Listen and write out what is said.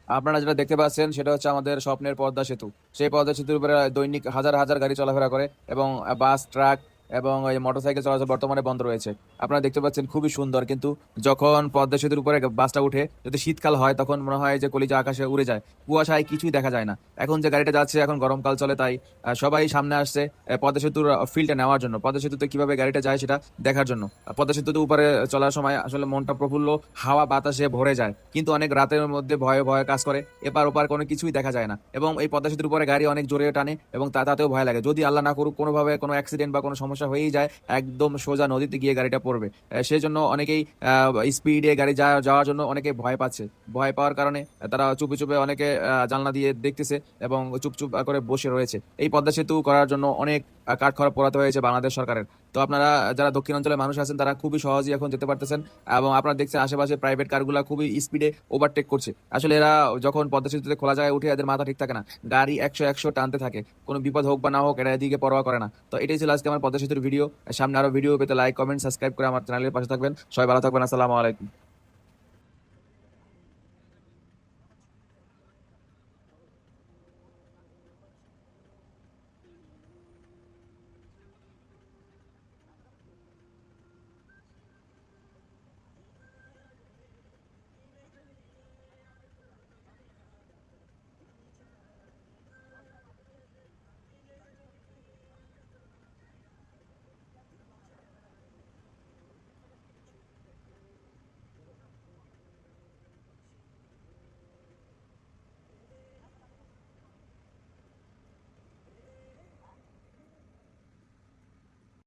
আপনারা যেটা দেখতে পাচ্ছেন সেটা হচ্ছে আমাদের স্বপ্নের পদ্মা সেতু। সেই পদ্মা সেতুর উপরে দৈনিক হাজার হাজার গাড়ি চলাফেরা করে এবং বাস, ট্রাক এবং এই মোটরসাইকেল চলাচল বর্তমানে বন্ধ রয়েছে। আপনারা দেখতে পাচ্ছেন খুবই সুন্দর, কিন্তু যখন পদ্মা সেতুর উপরে বাসটা উঠে, যদি শীতকাল হয় তখন মনে হয় যে কলিজা আকাশে উড়ে যায়, কুয়াশায় কিছুই দেখা যায় না। এখন যে গাড়িটা যাচ্ছে, এখন গরমকাল চলে, তাই সবাই সামনে আসছে পদ্মা সেতুর ফিল্ডটা নেওয়ার জন্য, পদ্মা সেতুতে কিভাবে গাড়িটা যায় সেটা দেখার জন্য। পদ্মা সেতুতে উপরে চলার সময় আসলে মনটা প্রফুল্ল, হাওয়া বাতাসে ভরে যায়, কিন্তু অনেক রাতের মধ্যে ভয়ে ভয়ে কাজ করে, এপার ওপার কোনো কিছুই দেখা যায় না। এবং এই পদ্মা সেতুর উপরে গাড়ি অনেক জোরে টানে এবং তাতেও ভয় লাগে, যদি আল্লাহ না করুক কোনোভাবে কোনো অ্যাক্সিডেন্ট বা কোনো সমস্যা হয়েই যায়, একদম সোজা নদীতে গিয়ে গাড়িটা পড়বে। সেই জন্য অনেকেই স্পিডে গাড়ি যাওয়ার জন্য অনেকে ভয় পাচ্ছে। ভয় পাওয়ার কারণে তারা চুপে চুপে অনেকে জানলা দিয়ে দেখতেছে এবং চুপচুপ করে বসে রয়েছে। এই পদ্মা সেতু করার জন্য অনেক কাঠখড় পোড়াতে হয়েছে বাংলাদেশ সরকারের। তো আপনারা যারা দক্ষিণ অঞ্চলের মানুষ আছেন তারা খুবই সহজেই এখন যেতে পারতেছেন, এবং আপনারা দেখছেন আশেপাশে প্রাইভেট কারগুলা খুবই স্পিডে ওভারটেক করছে। আসলে এরা যখন পদ্মা সেতুতে খোলা জায়গায় উঠে, এদের মাথা ঠিক থাকে না, গাড়ি 100 টানতে থাকে, কোনো বিপদ হোক বা না হোক এরা এদিকে পরোয়া করে না। তো এটাই ছিল আজকে আমার পদ্মা সেতুর ভিডিও। সামনে আরো ভিডিও পেতে লাইক, কমেন্ট, সাবস্ক্রাইব করে আমার চ্যানেলের পাশে থাকবেন। সবাই ভালো থাকবেন। আসসালামু আলাইকুম।